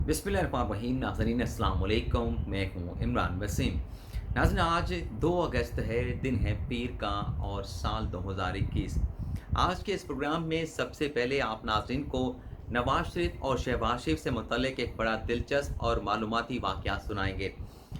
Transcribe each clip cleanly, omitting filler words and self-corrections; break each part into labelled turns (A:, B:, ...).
A: बिस्मिल्लाहिर्रहमानिर्रहीम। नाज़रीन अस्सलाम वालेकुम, मैं हूँ इमरान वसीम। नाज़रीन, आज 2 अगस्त है, दिन है पीर का और साल 2021। आज के इस प्रोग्राम में सबसे पहले आप नाज़रीन को नवाज़ शरीफ और शहबाज शरीफ से मुतल्लिक एक बड़ा दिलचस्प और मालूमाती वाक़या सुनाएंगे।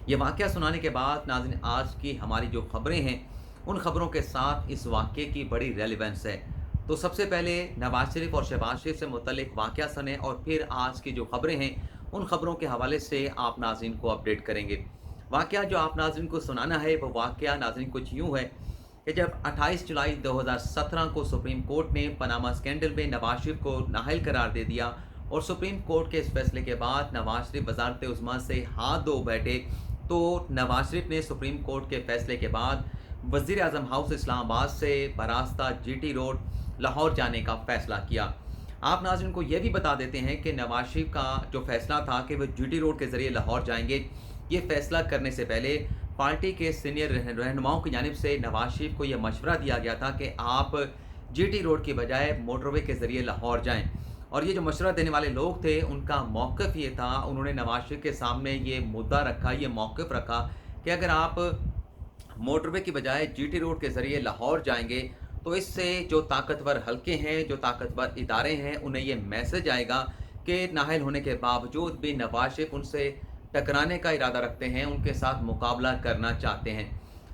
A: ये वाक़या सुनाने के बाद नाज़रीन, आज की हमारी जो ख़बरें हैं, उन ख़बरों के साथ इस वाक़ये की बड़ी रेलेवेंस है। तो सबसे पहले नवाज़ शरीफ और शहबाज शरीफ से मुतल्लिक वाक़या सुनें और फिर आज की जो ख़बरें हैं, उन ख़बरों के हवाले से आप नाज़रीन को अपडेट करेंगे। वाक़या जो आप नाज़रीन को सुनाना है, वो वाक़या नाज़रीन कुछ यूँ है कि जब 28 जुलाई 2017 को सुप्रीम कोर्ट ने पनामा स्कैंडल में नवाज़ शरीफ को नाअहल करार दे दिया और सुप्रीम कोर्ट के इस फैसले के बाद नवाज़ शरीफ वज़ारत उज़्मा से हाथ धो बैठे, तो नवाज़ शरीफ ने सुप्रीम कोर्ट के फैसले के बाद वज़ीर आज़म हाउस इस्लामाबाद से बरास्ता जीटी रोड लाहौर जाने का फ़ैसला किया। आप नाज़रीन को ये भी बता देते हैं कि नवाज़ शरीफ का जो फ़ैसला था कि वो जीटी रोड के ज़रिए लाहौर जाएंगे, ये फ़ैसला करने से पहले पार्टी के सीनियर रहनुमाओं की जानिब से नवाज़ शरीफ को यह मशवरा दिया गया था कि आप जीटी रोड की बजाय मोटरवे के ज़रिए लाहौर जाएं। और ये जो मशवरा देने वाले लोग थे, उनका मौक़िफ़ ये था, उन्होंने नवाज़ शरीफ के सामने ये मुद्दा रखा, ये मौक़िफ़ रखा कि अगर आप मोटरवे की बजाय जीटी रोड के ज़रिए लाहौर जाएंगे, तो इससे जो ताकतवर हलके हैं, जो ताकतवर इदारे हैं, उन्हें ये मैसेज आएगा कि नाअहल होने के बावजूद भी नवाज़ शरीफ उनसे टकराने का इरादा रखते हैं, उनके साथ मुकाबला करना चाहते हैं।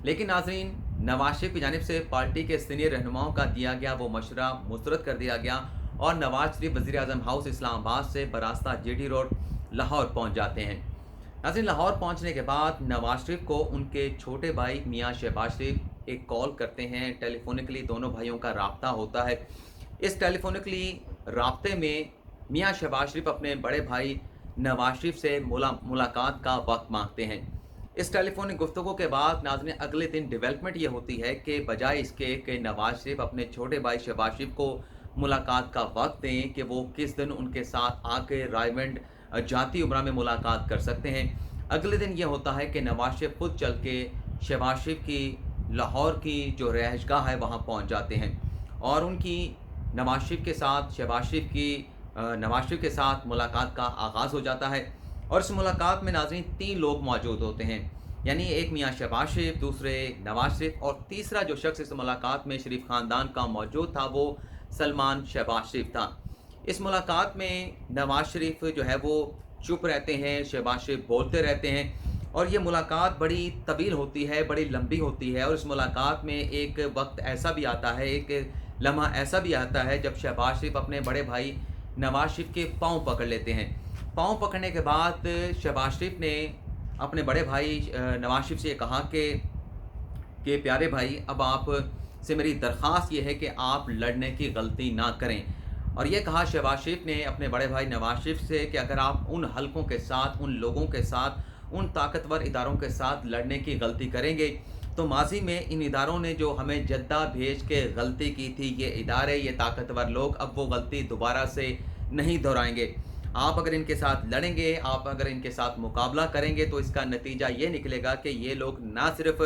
A: लेकिन नाज़रीन, नवाज़ शरीफ की जानिब से पार्टी के सीनियर रहनुमाओं का दिया गया वो मशवरा मुस्तरद कर दिया गया और नवाज़ शरीफ वज़ीर आज़म हाउस इस्लामाबाद से बरास्ता जीटी रोड लाहौर पहुँच जाते हैं। नाज़रीन, लाहौर पहुँचने के बाद नवाज़ शरीफ को उनके छोटे भाई मियाँ शहबाज शरीफ एक कॉल करते हैं। टेलीफोनिकली दोनों भाइयों का राब्ता होता है। इस टेलीफोनिकली राब्ते में मियाँ शहबाज शरीफ अपने बड़े भाई नवाज़ शरीफ से मुलाकात का वक्त मांगते हैं। इस टेलीफोनिक गुफ्तगू के बाद नाज़रीन, अगले दिन डेवलपमेंट ये होती है कि बजाय इसके कि नवाज़ शरीफ अपने छोटे भाई शहबाज शरीफ को मुलाकात का वक्त दें कि वो किस दिन उनके साथ आके रायवंड जाती उमरा में मुलाकात कर सकते हैं, अगले दिन ये होता है कि नवाज़ शरीफ खुद चल के शहबाज शरीफ की लाहौर की जो रहायशगाह है वहाँ पहुँच जाते हैं और उनकी नवाज़ शरीफ के साथ नवाज़ शरीफ के साथ मुलाकात का आगाज़ हो जाता है। और इस मुलाकात में नाज़रीन 3 लोग मौजूद होते हैं, यानी एक मियाँ शहबाज शरीफ, दूसरे नवाज़ शरीफ और तीसरा जो शख्स इस मुलाकात में शरीफ ख़ानदान का मौजूद था, वो सलमान शहबाज शरीफ था। इस मुलाकात में नवाज़ शरीफ जो है वो चुप रहते हैं, शहबाज शरीफ बोलते रहते हैं और ये मुलाकात बड़ी तवील होती है, बड़ी लंबी होती है। और इस मुलाकात में एक वक्त ऐसा भी आता है, एक लम्हा ऐसा भी आता है जब शहबाज शरीफ अपने बड़े भाई नवाज़ शरीफ के पाँव पकड़ लेते हैं। पाँव पकड़ने के बाद शहबाज शरीफ ने अपने बड़े भाई नवाज़ शरीफ से ये कहा कि प्यारे भाई, अब आप से मेरी दरख्वास्त ये है कि आप लड़ने की गलती ना करें। और ये कहा शहबाज शरीफ ने अपने बड़े भाई नवाज़ शरीफ से कि अगर आप उन हलकों के साथ, उन लोगों के साथ, उन ताकतवर इदारों के साथ लड़ने की गलती करेंगे, तो माजी में इन इदारों ने जो हमें जद्दा भेज के गलती की थी, ये इदारे, ये ताकतवर लोग अब वो गलती दोबारा से नहीं दोहराएंगे। आप अगर इनके साथ लड़ेंगे, आप अगर इनके साथ मुकाबला करेंगे, तो इसका नतीजा ये निकलेगा कि ये लोग ना सिर्फ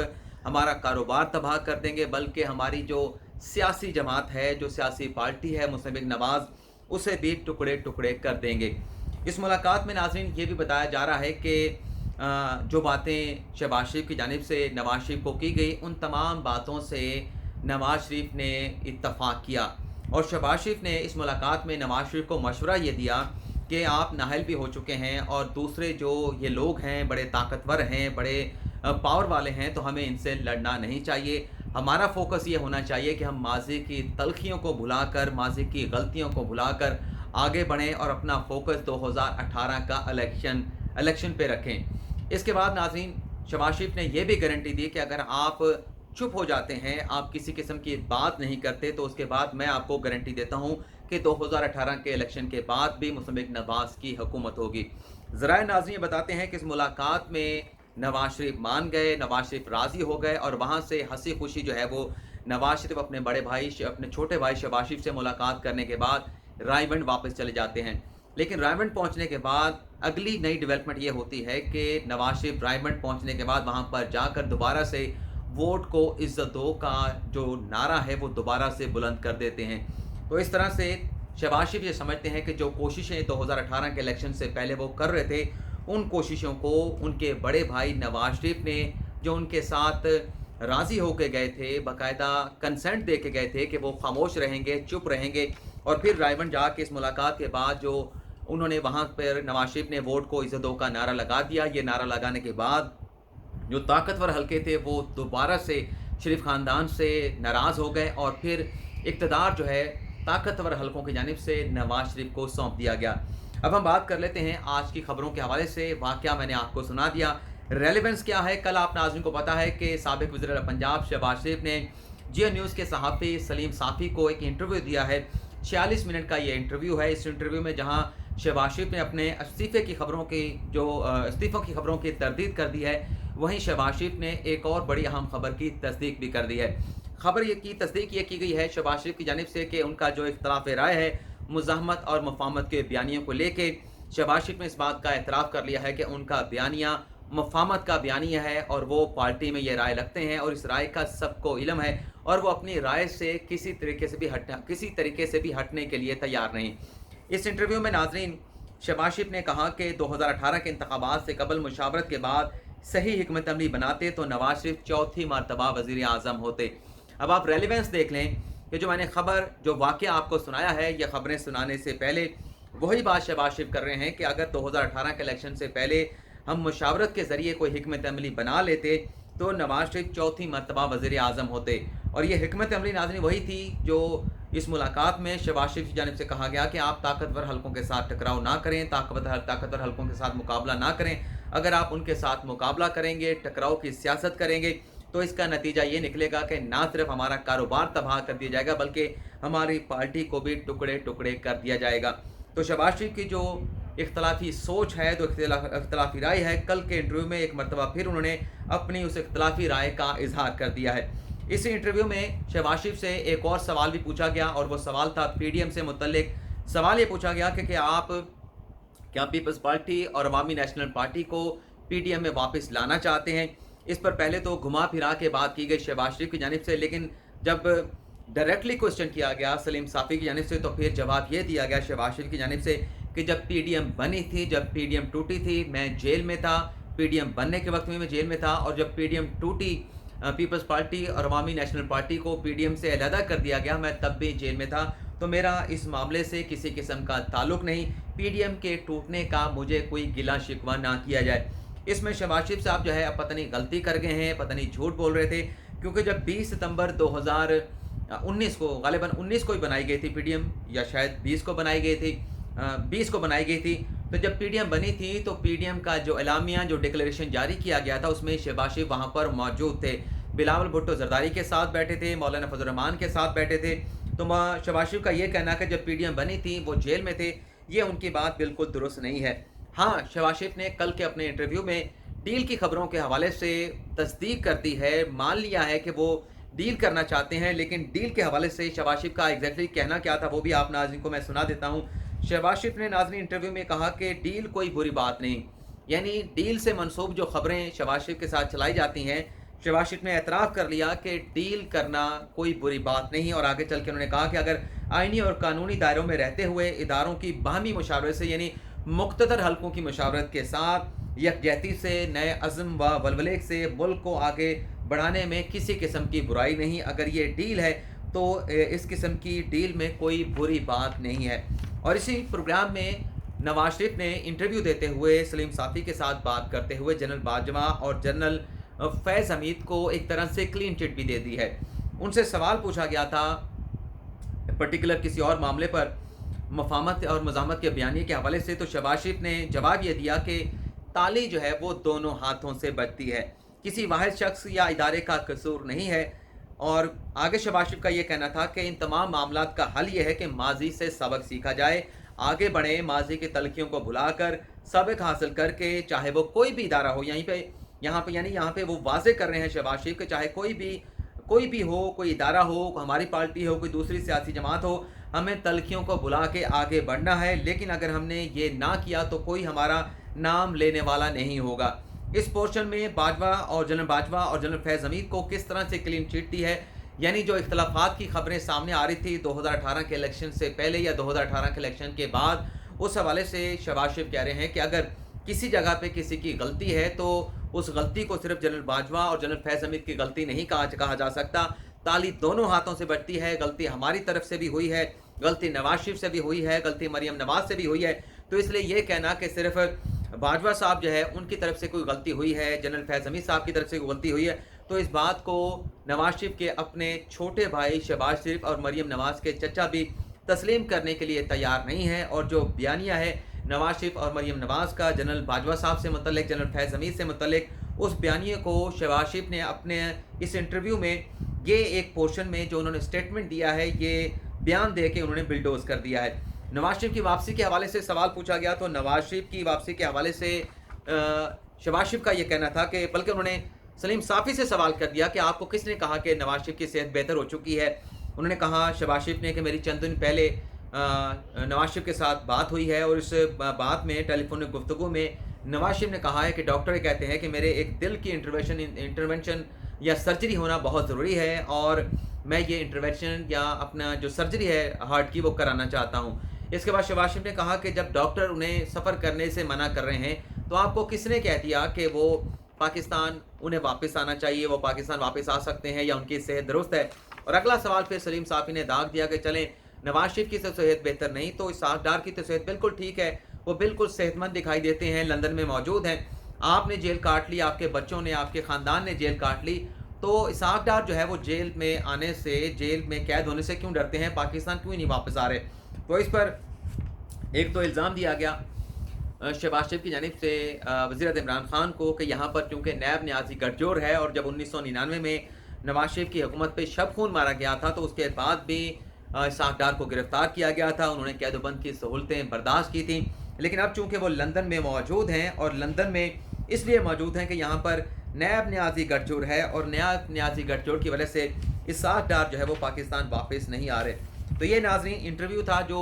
A: हमारा कारोबार तबाह कर देंगे, बल्कि हमारी जो सियासी जमात है, जो सियासी पार्टी है मुस्लिम लीग नवाज़, उसे भी टुकड़े टुकड़े कर देंगे। इस मुलाकात में नाज़रीन ये भी बताया जा रहा है कि जो बातें शहबाज शरीफ की जानिब से नवाज़ शरीफ को की गई, उन तमाम बातों से नवाज़ शरीफ ने इत्तफ़ाक़ किया और शहबाज शरीफ ने इस मुलाकात में नवाज़ शरीफ को मशवरा ये दिया कि आप नाअहल भी हो चुके हैं और दूसरे जो ये लोग हैं बड़े ताकतवर हैं, बड़े पावर वाले हैं, तो हमें इनसे लड़ना नहीं चाहिए। हमारा फ़ोकस ये होना चाहिए कि हम माज़ी की तलख़ियों को भुलाकर, माज़ी की गलतियों को भुलाकर आगे बढ़ें और अपना फ़ोकस 2018 का इलेक्शन पे रखें। इसके बाद नाज़रीन, शहबाज शरीफ ने यह भी गारंटी दी कि अगर आप चुप हो जाते हैं, आप किसी किस्म की बात नहीं करते, तो उसके बाद मैं आपको गारंटी देता हूँ कि 2018 के इलेक्शन के बाद भी मुस्लिम लीग नवाज़ की हुकूमत होगी। ज़राए नाज़रीन बताते हैं कि इस मुलाकात में नवाज़ शरीफ मान गए, नवाज़ शरीफ राज़ी हो गए और वहाँ से हंसी खुशी जो है वो नवाज़ शरीफ अपने छोटे भाई शहबाज शरीफ से मुलाकात करने के बाद रायवंड वापस चले जाते हैं। लेकिन रायवंड पहुँचने के बाद अगली नई डेवलपमेंट ये होती है कि नवाज़ शरीफ रायवंड पहुँचने के बाद वहाँ पर जाकर दोबारा से वोट को इज़्ज़त दो का जो नारा है वो दोबारा से बुलंद कर देते हैं। तो इस तरह से शहबाज शरीफ ये समझते हैं कि जो कोशिशें 2018 के इलेक्शन से पहले वो कर रहे थे, उन कोशिशों को उनके बड़े भाई नवाज शरीफ ने, जो उनके साथ राज़ी होके गए थे, बाकायदा कंसेंट दे के गए थे कि वो खामोश रहेंगे, चुप रहेंगे, और फिर रायबंद जाके इस मुलाकात के बाद जो उन्होंने वहाँ पर नवाज शरीफ ने वोट को इज़्ज़त दो का नारा लगा दिया। ये नारा लगाने के बाद जो ताकतवर हलके थे वो दोबारा से शरीफ ख़ानदान से नाराज़ हो गए और फिर इक़्तिदार जो है ताकतवर हलकों की जानिब से नवाज शरीफ को सौंप दिया गया। अब हम बात कर लेते हैं आज की खबरों के हवाले से। वाक़या मैंने आपको सुना दिया, रेलेवेंस क्या है? कल आप नाज़रीन को पता है कि साबिक़ वज़ीर पंजाब शहबाज शरीफ ने जियो न्यूज़ के सहाफ़ी सलीम साफ़ी को एक इंटरव्यू दिया है। 46 मिनट का ये इंटरव्यू है। इस इंटरव्यू में जहाँ शहबाज शरीफ ने अपने इस्तीफ़ों की खबरों की तरदीद कर दी है, वहीं शहबाज शरीफ ने एक और बड़ी अहम खबर की तस्दीक भी कर दी है। खबर ये की तस्दीक ये की गई है शहबाज शरीफ की जानिब से कि उनका जो इख्तलाफ राय है मुज़ाहमत और मुफ़ाहमत के बयानियों को लेके, शहबाज शरीफ ने इस बात का एतराफ़ कर लिया है कि उनका बयानिया मुफ़ाहमत का बयानिया है और वो पार्टी में ये राय रखते हैं और इस राय का सबको इल्म है और वो अपनी राय से किसी तरीके से भी हटने के लिए तैयार नहीं। इस इंटरव्यू में नाज़रीन शहबाज शरीफ ने कहा कि 2018 के इंतखाबात से कबल मुशावरत के बाद सही हिकमत अमली बनाते तो नवाज शरीफ चौथी मरतबा वज़ीर आज़म होते। अब आप रेलेवेंस देख लें कि जो मैंने खबर जो वाक़या आपको सुनाया है, यह खबरें सुनाने से पहले वही बात शहबाज शरीफ कर रहे हैं कि अगर 2018 के इलेक्शन से पहले हम मुशावरत के ज़रिए कोई हिकमत अमली बना लेते तो नवाज शरीफ चौथी मरतबा वज़ीर आज़म होते। और ये हिकमत अमली नाज़रीन वही थी जो इस मुलाकात में शहबाज शरीफ की जानिब से कहा गया कि आप ताकतवर हलकों के साथ टकराव ना करें, ताकतवर हलकों के साथ मुकाबला ना करें। अगर आप उनके साथ मुकाबला करेंगे, टकराव की सियासत करेंगे, तो इसका नतीजा ये निकलेगा कि ना सिर्फ हमारा कारोबार तबाह कर दिया जाएगा बल्कि हमारी पार्टी को भी टुकड़े टुकड़े कर दिया जाएगा। तो शहबाज शरीफ की जो इख्तलाफी सोच है, जो इख्तलाफी राय है, कल के इंटरव्यू में एक मरतबा फिर उन्होंने अपनी उस इख्तलाफी राय का इजहार कर दिया है। इस इंटरव्यू में शहबाज शरीफ से एक और सवाल भी पूछा गया और वो सवाल था पीडीएम से मुतल्लिक। सवाल ये पूछा गया कि क्या पीपल्स पार्टी और अवामी नेशनल पार्टी को पीडीएम में वापस लाना चाहते हैं? इस पर पहले तो घुमा फिरा के बात की गई शहबाज शरीफ की जानिब से, लेकिन जब डायरेक्टली क्वेश्चन किया गया सलीम साफ़ी की जानिब से तो फिर जवाब ये दिया गया शहबाज शरीफ की जानिब से कि जब पीडीएम बनी थी, जब पीडीएम टूटी थी, मैं जेल में था। पीडीएम बनने के वक्त में मैं जेल में था और जब पीडीएम टूटी, पीपल्स पार्टी और अवामी नेशनल पार्टी को पीडीएम से अलहदा कर दिया गया, मैं तब भी जेल में था। तो मेरा इस मामले से किसी किस्म का ताल्लुक़ नहीं, पीडीएम के टूटने का मुझे कोई गिला शिकवा ना किया जाए। इसमें शहबाज शरीफ साहब जो है अब पता नहीं गलती कर गए हैं, पता नहीं झूठ बोल रहे थे, क्योंकि जब 20 सितंबर 2019 को, गालिबन 19 को ही बनाई गई थी पीडीएम, या शायद 20 को बनाई गई थी, 20 को बनाई गई थी। तो जब पीडीएम बनी थी तो पीडीएम का जो एलामिया, जो डिक्लेरेशन जारी किया गया था, उसमें शहबाज शरीफ वहाँ पर मौजूद थे। बिलावल भुट्टो जरदारी के साथ बैठे थे, मौलाना फजल रहमान के साथ बैठे थे। तो शहबाज शरीफ का ये कहना कि जब पीडीएम बनी थी वो जेल में थे, ये उनकी बात बिल्कुल दुरुस्त नहीं है। हाँ, शहबाज शरीफ ने कल के अपने इंटरव्यू में डील की खबरों के हवाले से तस्दीक कर दी है, मान लिया है कि वो डील करना चाहते हैं, लेकिन डील के हवाले से शहबाज शरीफ का एग्जैक्टली कहना क्या था वो भी आप नाज़रीन को मैं सुना देता हूँ। शहबाज शरीफ ने नाज़रीन इंटरव्यू में कहा कि डील कोई बुरी बात नहीं, यानी डील से मनसूब जो खबरें शहबाज शरीफ के साथ चलाई जाती हैं, शहबाज शरीफ ने एतराफ़ कर लिया कि डील करना कोई बुरी बात नहीं। और आगे चल के उन्होंने कहा कि अगर आइनी और कानूनी दायरों में रहते हुए इदारों की बाहमी मुशावरत से, यानी मुख्तदर हलकों की मुशावरत के साथ यकजहती से, नए अज़्म व वलवले से मुल्क को आगे बढ़ाने में किसी किस्म की बुराई नहीं। अगर ये डील है तो इस किस्म की डील में कोई बुरी बात नहीं है। और इसी प्रोग्राम में नवाज शरीफ ने इंटरव्यू देते हुए सलीम साफ़ी के साथ बात करते हुए जनरल बाजवा और जनरल फैज़ हमीद को एक तरह से क्लीन चिट भी दे दी है। उनसे सवाल पूछा गया था पर्टिकुलर किसी और मामले पर, मुफ़ाहमत और मुज़ाहमत के बयानी के हवाले से, तो शहबाज शरीफ ने जवाब ये दिया कि ताली जो है वो दोनों हाथों से बजती है, किसी वाहिद शख्स या इदारे का कसूर नहीं है। और आगे शहबाज शरीफ का ये कहना था कि इन तमाम मामलात का हल ये है कि माजी से सबक सीखा जाए, आगे बढ़े, माजी की तलखियों को भुलाकर सबक हासिल करके, चाहे वो कोई भी इदारा हो, यहाँ पे वो वाजे कर रहे हैं शहबाज शरीफ के चाहे कोई भी हो, कोई इदारा हो, हमारी पार्टी हो, कोई दूसरी सियासी जमात हो, हमें तलखियों को बुला के आगे बढ़ना है। लेकिन अगर हमने ये ना किया तो कोई हमारा नाम लेने वाला नहीं होगा। इस पोर्शन में जनरल बाजवा और जनरल फैज़ हमीद को किस तरह से क्लीन चिट दी है, यानी जो इख्तलाफात की खबरें सामने आ रही थी 2018 के इलेक्शन से पहले या 2018 के इलेक्शन के बाद, उस हवाले से शहबाज शरीफ कह रहे हैं कि अगर किसी जगह पे किसी की गलती है तो उस गलती को सिर्फ जनरल बाजवा और जनरल फैज़ हमीद की गलती नहीं कहा जा सकता। ताली दोनों हाथों से बजती है। गलती हमारी तरफ से भी हुई है, गलती नवाज शरीफ से भी हुई है, गलती मरियम नवाज से भी हुई है। तो इसलिए ये कहना कि सिर्फ बाजवा साहब जो है उनकी तरफ से कोई गलती हुई है, जनरल फैज़ हमीद साहब की तरफ से कोई गलती हुई है, तो इस बात को नवाज शरीफ के अपने छोटे भाई शहबाज शरीफ और मरियम नवाज के चचा भी तस्लीम करने के लिए तैयार नहीं है। और जो बयानिया है नवाज शरीफ और मरियम नवाज का जनरल बाजवा साहब से मुतल्लिक, जनरल फैज़ हमीद से मुतल्लिक, उस बयानिए को शहबाज शरीफ ने अपने इस इंटरव्यू में, ये एक पोर्शन में जो उन्होंने स्टेटमेंट दिया है, ये बयान दे के उन्होंने बिल्डोज कर दिया है। नवाज शरीफ की वापसी के हवाले से सवाल पूछा गया तो नवाज शरीफ की वापसी के हवाले से शहबाज शरीफ का ये कहना था कि, बल्कि उन्होंने सलीम साफ़ी से सवाल कर दिया कि आपको किसने कहा कि नवाज शरीफ की सेहत बेहतर हो चुकी है। उन्होंने कहा शहबाज शरीफ ने कि मेरी चंद दिन पहले नवाज शरीफ के साथ बात हुई है और इस बात में टेलीफोनिक गुफ्तगू में नवाज शरीफ ने कहा है कि डॉक्टर कहते हैं कि मेरे एक दिल की इंटरवेंशन या सर्जरी होना बहुत ज़रूरी है और मैं ये इंटरवेंशन या अपना जो सर्जरी है हार्ट की वो कराना चाहता हूँ। इसके बाद शहबाज शरीफ ने कहा कि जब डॉक्टर उन्हें सफ़र करने से मना कर रहे हैं तो आपको किसने कह दिया कि वो पाकिस्तान उन्हें वापस आना चाहिए, वो पाकिस्तान वापस आ सकते हैं या उनकी सेहत दुरुस्त है। और अगला सवाल फिर सलीम साफ़ी ने दाग दिया कि चलें नवाज शरीफ की तो सेहत बेहतर नहीं तो इसहाक डार की तो सेहत बिल्कुल ठीक है, वो बिल्कुल सेहतमंद दिखाई देते हैं, लंदन में मौजूद हैं। आपने जेल काट ली, आपके बच्चों ने, आपके ख़ानदान ने जेल काट ली, तो इसहाक डार जो है वो जेल में आने से, जेल में कैद होने से क्यों डरते हैं, पाकिस्तान क्यों नहीं वापस आ रहे। तो इस पर एक तो इल्ज़ाम दिया गया शहबाज शरीफ की जानिब से वज़ीर इमरान ख़ान को कि यहाँ पर चूँकि नैब न्याज़ी गठजोड़ है और जब 1999 में नवाज शरीफ की हुकूमत पे शब खून मारा गया था तो उसके बाद भी इसहाक डार को गिरफ़्तार किया गया था, उन्होंने कैदोबंद की सहूलतें बर्दाश्त की थी। लेकिन अब चूँकि वो लंदन में मौजूद हैं और लंदन में इसलिए मौजूद हैं कि यहाँ पर नैब न्याज़ी गठजोड़ है और नैब न्याज़ी गठजोड़ की वजह से इसहाक डार जो है वो पाकिस्तान वापस नहीं आ रहे। तो ये नाज़रीन इंटरव्यू था जो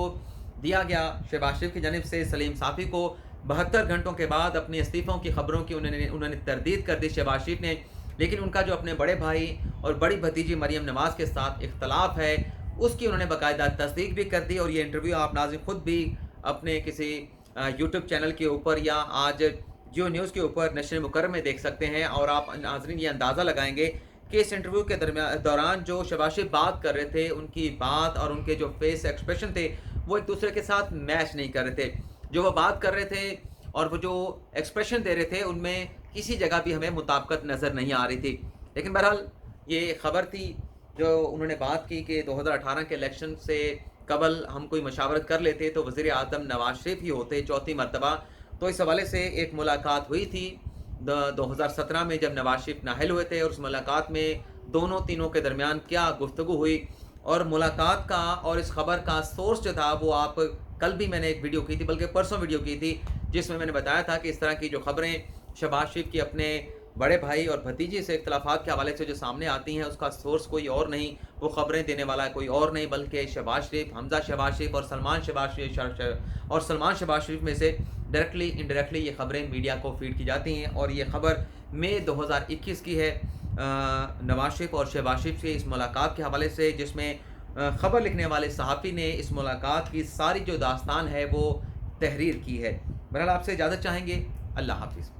A: दिया गया शहबाज शरीफ की जानिब से सलीम साफ़ी को 72 घंटों के बाद अपने इस्तीफ़ों की खबरों की उन्होंने तरदीद कर दी शहबाज शरीफ ने। लेकिन उनका जो अपने बड़े भाई और बड़ी भतीजी मरियम नवाज़ के साथ इख्तलाफ है उसकी उन्होंने बाकायदा तस्दीक भी कर दी। और ये इंटरव्यू आप नाज़रीन ख़ुद भी अपने किसी यूट्यूब चैनल के ऊपर या आज जियो न्यूज़ के ऊपर नशर मुकर्रम में देख सकते हैं। और आप नाज़रीन ये अंदाज़ा लगाएंगे कि इस इंटरव्यू के दौरान जो शहबाज शरीफ बात कर रहे थे, उनकी बात और उनके जो फेस एक्सप्रेशन थे वो एक दूसरे के साथ मैच नहीं कर रहे थे। जो वो बात कर रहे थे और वो जो एक्सप्रेशन दे रहे थे उनमें किसी जगह भी हमें मुताबिकत नज़र नहीं आ रही थी। लेकिन बहरहाल ये खबर थी जो उन्होंने बात की कि 2018 के इलेक्शन से कबल हम कोई मशावरत कर लेते तो वज़ीर आज़म नवाज शरीफ ही होते चौथी मरतबा। तो इस हवाले से एक मुलाकात हुई थी 2017 में जब नवाज शरीफ नाहल हुए थे और उस मुलाकात में दोनों तीनों के दरमियान क्या गुफ्तगू हुई और मुलाकात का और इस खबर का सोर्स जो था वो आप कल भी मैंने एक वीडियो की थी, बल्कि परसों वीडियो की थी, जिसमें मैंने बताया था कि इस तरह की जो खबरें शहबाज शरीफ की अपने बड़े भाई और भतीजे से इख्तलाफात के हवाले से जो सामने आती हैं उसका सोर्स कोई और नहीं, वो खबरें देने वाला कोई और नहीं बल्कि शहबाज शरीफ, हमजा शहबाज शरीफ और सलमान शहबाज शरीफ में से डायरेक्टली इनडायरेक्टली ये खबरें मीडिया को फीड की जाती हैं। और ये खबर मई 2021 की है नवाज शरीफ और शहबाज शरीफ से इस मुलाकात के हवाले से, जिसमें ख़बर लिखने वाले सहाफ़ी ने इस मुलाकात की सारी जो दास्तान है वो तहरीर की है। बहरहाल आपसे इजाज़त चाहेंगे। अल्लाह हाफ़िज़।